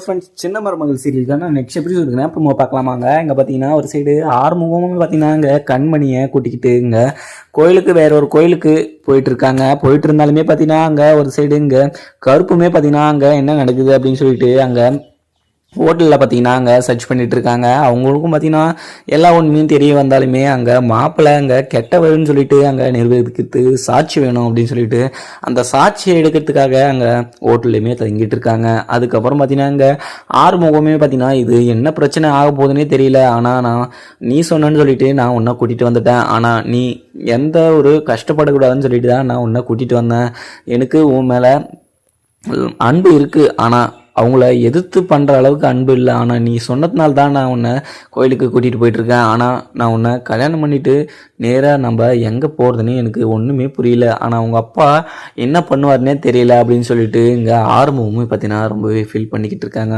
Friends சின்ன மருமகள் சீரியலுக்கான next episode இருக்குன்னா ப்ரோமோ பார்க்கலாமாங்க. இங்கே பார்த்தீங்கன்னா ஒரு சைடு ஆறுமுகமும் பார்த்தீங்கன்னா இங்கே கண்மணியை கூட்டிக்கிட்டு இங்கே கோயிலுக்கு வேற ஒரு கோயிலுக்கு போயிட்டு இருக்காங்க. போயிட்டு இருந்தாலுமே பார்த்தீங்கன்னா அங்கே ஒரு சைடு இங்கே கருப்புமே பார்த்தீங்கன்னா அங்கே என்ன நடக்குது அப்படின்னு சொல்லிட்டு அங்கே ஹோட்டலில் பார்த்தீங்கன்னா அங்கே சர்ச் பண்ணிட்டு இருக்காங்க. அவங்களுக்கும் பார்த்தீங்கன்னா எல்லா உண்மையும் தெரிய வந்தாலுமே அங்கே மாப்பிள்ளை அங்கே கெட்டவள்னு சொல்லிட்டு அங்கே நிரூபிக்கிறது சாட்சி வேணும் அப்படின்னு சொல்லிட்டு அந்த சாட்சியை எடுக்கிறதுக்காக அங்கே ஹோட்டல்லையுமே தங்கிட்டு இருக்காங்க. அதுக்கப்புறம் பார்த்தீங்கன்னா அங்கே ஆறுமுகமே பார்த்தீங்கன்னா இது என்ன பிரச்சனை ஆக போகுதுன்னே தெரியல, ஆனால் நான் நீ சொன்னேன்னு சொல்லிட்டு நான் உன்னை கூட்டிகிட்டு வந்துட்டேன், ஆனால் நீ எந்த ஒரு கஷ்டப்படக்கூடாதுன்னு சொல்லிட்டு தான் நான் உன்னை கூட்டிகிட்டு வந்தேன். எனக்கு உன் மேலே அன்பு இருக்குது, ஆனால் அவங்கள எதிர்த்து பண்ணுற அளவுக்கு அன்பு இல்லை. ஆனால் நீ சொன்னதுனால தான் நான் உன்னை கோயிலுக்கு கூட்டிகிட்டு போயிட்டுருக்கேன். ஆனால் நான் உன்னை கல்யாணம் பண்ணிவிட்டு நேராக நம்ம எங்கே போகிறதுன்னு எனக்கு ஒன்றுமே புரியல. ஆனால் அவங்க அப்பா என்ன பண்ணுவார்னே தெரியல அப்படின்னு சொல்லிட்டு இங்கே ஆரம்பமுமே பார்த்தீங்கன்னா ரொம்பவே ஃபீல் பண்ணிக்கிட்டு இருக்காங்க.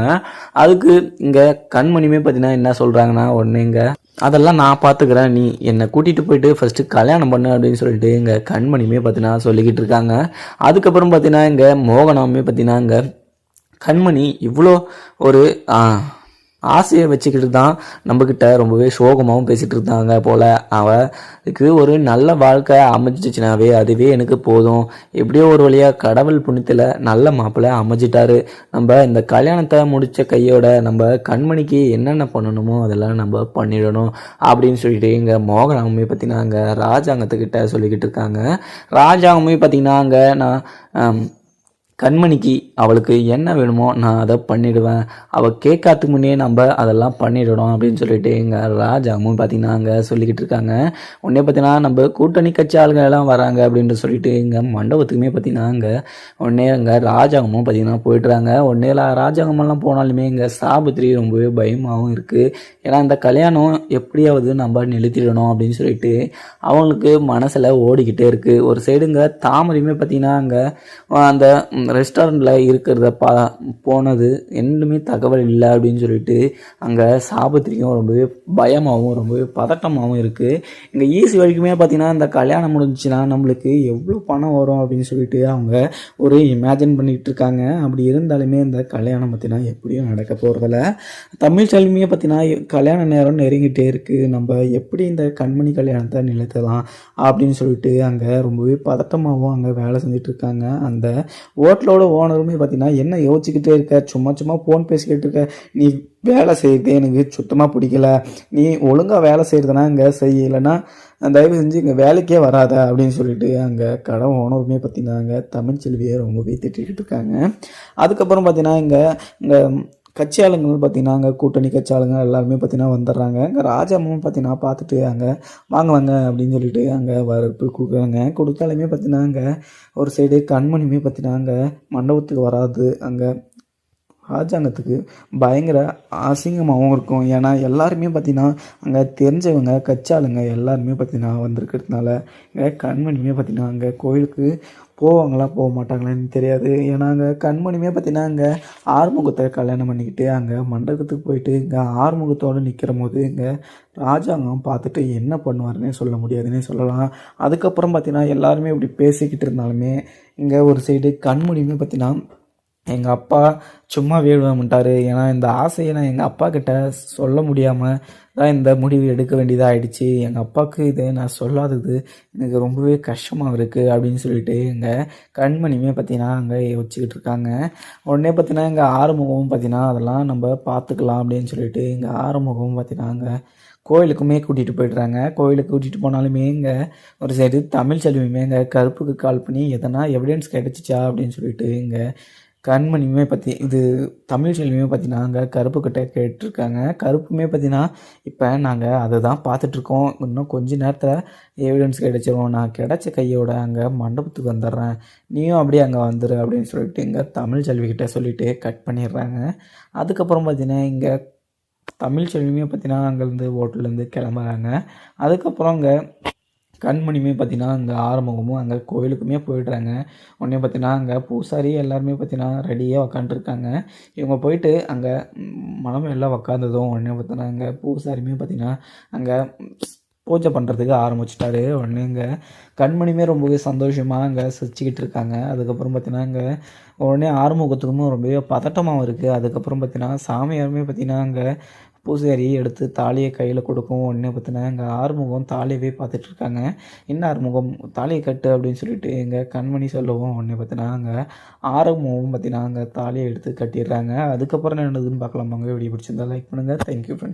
அதுக்கு இங்கே கண்மணியுமே பார்த்தீங்கன்னா என்ன சொல்கிறாங்கன்னா, உடனே இங்கே அதெல்லாம் நான் பார்த்துக்கிறேன், நீ என்னை கூட்டிகிட்டு போயிட்டு ஃபஸ்ட்டு கல்யாணம் பண்ணு அப்படின்னு சொல்லிட்டு இங்கே கண்மணியுமே பார்த்தீங்கன்னா சொல்லிக்கிட்டு இருக்காங்க. அதுக்கப்புறம் பார்த்தீங்கன்னா இங்கே மோகனமே பார்த்தீங்கன்னா இங்கே கண்மணி இவ்வளோ ஒரு ஆசையை வச்சுக்கிட்டு தான் நம்மக்கிட்ட ரொம்பவே சோகமாகவும் பேசிகிட்டு இருந்தாங்க போல். அவளுக்கு ஒரு நல்ல வாழ்க்கை அமைஞ்சிச்சுனாவே அதுவே எனக்கு போதும், எப்படியோ ஒரு வழியாக கடவுள் புண்ணியத்தில் நல்ல மாப்பிள்ளை அமைஞ்சிட்டாரு, நம்ம இந்த கல்யாணத்தை முடித்த கையோட நம்ம கண்மணிக்கு என்னென்ன பண்ணணுமோ அதெல்லாம் நம்ம பண்ணிடணும் அப்படின்னு சொல்லிட்டு இங்கே மோகனாவுமே பார்த்தீங்கன்னா அங்கே ராஜாங்கத்துக்கிட்ட சொல்லிக்கிட்டு இருக்காங்க. ராஜாவுமே பார்த்தீங்கன்னா அங்கே நான் கண்மணிக்கு அவளுக்கு என்ன வேணுமோ நான் அதை பண்ணிவிடுவேன், அவள் கேட்காதுக்கு முன்னே நம்ம அதெல்லாம் பண்ணிடணும் அப்படின்னு சொல்லிட்டு எங்கள் ராஜாவும் பார்த்தீங்கன்னா அங்கே சொல்லிக்கிட்டு இருக்காங்க. உடனே பார்த்தீங்கன்னா நம்ம கூட்டணி கட்சி ஆளுங்க எல்லாம் வராங்க அப்படின்னு சொல்லிட்டு இங்கே மண்டபத்துக்குமே பார்த்தீங்கன்னா அங்கே உடனே அங்கே ராஜாங்கமும் பார்த்தீங்கன்னா போயிட்டுறாங்க. உடனே ராஜாங்கமெல்லாம் போனாலுமே இங்கே சாபத்திரி ரொம்பவே பயமாகவும் இருக்குது. ஏன்னா இந்த கல்யாணம் எப்படியாவது நம்ம நிறுத்திடணும் அப்படின்னு சொல்லிட்டு அவங்களுக்கு மனசில் ஓடிக்கிட்டே இருக்குது. ஒரு சைடுங்க தாமரையுமே பார்த்தீங்கன்னா அங்கே அந்த ரெஸ்டாரண்ட்டில் இருக்கிறத போனது எதுவுமே தகவல் இல்லை அப்படின்னு சொல்லிட்டு அங்கே சாபத்திரிக்கும் ரொம்பவே பயமாகவும் ரொம்பவே பதட்டமாகவும் இருக்குது. இங்கே ஈஸி வரைக்குமே பார்த்திங்கன்னா இந்த கல்யாணம் முடிஞ்சுன்னா நம்மளுக்கு எவ்வளோ பணம் வரும் அப்படின்னு சொல்லிட்டு அவங்க ஒரு இமேஜின் பண்ணிகிட்டு இருக்காங்க. அப்படி இருந்தாலுமே இந்த கல்யாணம் பார்த்திங்கன்னா எப்படியும் நடக்க போகிறதில்ல. தமிழ் செல்வியே பார்த்திங்கன்னா கல்யாண நேரம் நெருங்கிட்டே இருக்குது, நம்ம எப்படி இந்த கண்மணி கல்யாணத்தை நிலைத்தலாம் அப்படின்னு சொல்லிட்டு அங்கே ரொம்பவே பதட்டமாகவும் அங்கே வேலை செஞ்சுட்டு இருக்காங்க. அந்த ஹோட்டலோட ஓனருமே பார்த்தீங்கன்னா என்ன யோசிச்சுக்கிட்டே இருக்க, சும்மா சும்மா ஃபோன் பேசிக்கிட்டு இருக்க, நீ வேலை செய்யறது எனக்கு சுத்தமாக பிடிக்கல, நீ ஒழுங்காக வேலை செய்கிறதுனா இங்கே செய்யலைன்னா தயவு செஞ்சு இங்கே வேலைக்கே வராத அப்படின்னு சொல்லிட்டு அங்கே கடை ஓனருமே பார்த்தீங்கன்னா அங்கே தமிழ்ச்செல்வியை ரொம்பவே திட்டிக்கிட்டு இருக்காங்க. அதுக்கப்புறம் பார்த்தீங்கன்னா இங்கே கட்சி ஆளுங்கள் பார்த்திங்கன்னா அங்கே கூட்டணி கட்சி ஆளுங்க எல்லாருமே பார்த்திங்கன்னா வந்துடுறாங்க. அங்கே ராஜாமும் பார்த்திங்கன்னா பார்த்துட்டு அங்கே வாங்க அப்படின்னு சொல்லிட்டு அங்கே வரப்பு கொடுக்குறாங்க. கொடுத்தாலுமே பார்த்திங்கன்னா அங்கே ஒரு சைடு கண்மணியுமே பார்த்திங்கன்னா அங்கே மண்டபத்துக்கு வராது. அங்கே ராஜாங்கத்துக்கு பயங்கர அசிங்கமாகவும் இருக்கும். ஏன்னா எல்லாருமே பார்த்திங்கன்னா அங்கே தெரிஞ்சவங்க கச்சாளுங்க எல்லாருமே பார்த்திங்கன்னா வந்திருக்கிறதுனால இங்கே கண்மணியுமே பார்த்திங்கன்னா அங்கே கோயிலுக்கு போவாங்களா போக மாட்டாங்களான்னு தெரியாது. ஏன்னா அங்கே கண்மணியுமே பார்த்திங்கன்னா அங்கே ஆறுமுகத்தை கல்யாணம் பண்ணிக்கிட்டு அங்கே மண்டபத்துக்கு போயிட்டு இங்கே ஆறுமுகத்தோடு நிற்கிற போது இங்கே ராஜாங்கம் பார்த்துட்டு என்ன பண்ணுவாருன்னே சொல்ல முடியாதுன்னே சொல்லலாம். அதுக்கப்புறம் பார்த்திங்கன்னா எல்லாருமே இப்படி பேசிக்கிட்டு இருந்தாலுமே இங்கே ஒரு சைடு கண்மணியுமே பார்த்திங்கன்னா எங்கள் அப்பா சும்மா வேணும்ட்டார், ஏன்னா இந்த ஆசையை நான் எங்கள் அப்பா கிட்ட சொல்ல முடியாமல் தான் இந்த முடிவு எடுக்க வேண்டியதாக ஆயிடுச்சு, எங்கள் அப்பாவுக்கு இதை நான் சொல்லாதது எனக்கு ரொம்பவே கஷ்டமாக இருக்குது அப்படின்னு சொல்லிட்டு எங்கள் கண்மணியுமே பார்த்தீங்கன்னா அங்கே யோசிச்சுக்கிட்டு இருக்காங்க. உடனே பார்த்தீங்கன்னா எங்கள் ஆறுமுகமும் பார்த்தீங்கன்னா அதெல்லாம் நம்ம பார்த்துக்கலாம் அப்படின்னு சொல்லிட்டு எங்கள் ஆறுமுகமும் பார்த்தீங்கன்னா அங்கே கோயிலுக்குமே கூட்டிகிட்டு போய்ட்றாங்க. கோயிலுக்கு கூட்டிகிட்டு போனாலுமே இங்கே ஒரு சைடு தமிழ் செல்வியுமே இங்கே கருப்புக்கு கால் பண்ணி எதனா எவிடன்ஸ் கிடைச்சிச்சா அப்படின்னு சொல்லிட்டு இங்கே கண்மணியுமே பற்றி இது தமிழ் செல்வியுமே பார்த்தீங்கன்னா அங்கே கருப்புக்கிட்ட கேட்டிருக்காங்க. கருப்புமே பார்த்தீங்கன்னா இப்போ நாங்கள் அதை தான் பார்த்துட்ருக்கோம், இன்னும் கொஞ்ச நேரத்தில் எவிடன்ஸ் கிடைச்சிரும், நான் கிடைச்ச கையோட அங்கே மண்டபத்துக்கு வந்துடுறேன், நீயும் அப்படியே அங்கே வந்துடு அப்படின்னு சொல்லிட்டு இங்கே தமிழ் செல்விக்கிட்ட சொல்லிவிட்டு கட் பண்ணிடுறாங்க. அதுக்கப்புறம் பார்த்தீங்கன்னா இங்கே தமிழ் செல்வியுமே பார்த்தீங்கன்னா அங்கேருந்து ஹோட்டல்லேருந்து கிளம்புறாங்க. அதுக்கப்புறம் அங்கே கண்மணியுமே பார்த்தீங்கன்னா அங்கே ஆறுமுகமும் அங்கே கோயிலுக்குமே போயிடுறாங்க. உடனே பார்த்தீங்கன்னா அங்கே பூசாரி எல்லாருமே பார்த்தீங்கன்னா ரெடியாக உக்காந்துருக்காங்க. இவங்க போயிட்டு அங்கே மனம் எல்லாம் உக்காந்ததும் உடனே பார்த்தீங்கன்னா அங்கே பூசாரியுமே பார்த்தீங்கன்னா அங்கே பூஜை பண்ணுறதுக்கு ஆரம்பிச்சிட்டாரு. உடனே இங்கே கண்மணியுமே ரொம்பவே சந்தோஷமாக அங்கே சிரிச்சுக்கிட்டு இருக்காங்க. அதுக்கப்புறம் பார்த்தீங்கன்னா இங்கே உடனே ஆறுமுகத்துக்கும் ரொம்பவே பதட்டமாகவும் இருக்குது. அதுக்கப்புறம் பார்த்தீங்கன்னா சாமியாருமே பார்த்தீங்கன்னா அங்கே பூசாரி எடுத்து தாலியை கையில் கொடுக்கும். உடனே பார்த்தீங்கன்னா எங்கள் ஆறுமுகம் தாலியவே பார்த்துட்ருக்காங்க. என்ன ஆறுமுகம் தாலியை கட்டு அப்படின்னு சொல்லிட்டு எங்கள் கண்மணி சொல்லவும் உடனே பார்த்தீங்கன்னா அங்கே ஆறுமுகம் பார்த்தீங்கன்னா அங்கே தாலியை எடுத்து கட்டிடுறாங்க. அதுக்கப்புறம் என்ன நடந்ததுன்னு பார்க்கலாமாங்க. வீடியோ பிடிச்சிருந்தா லைக் பண்ணுங்கள். Thank you friends.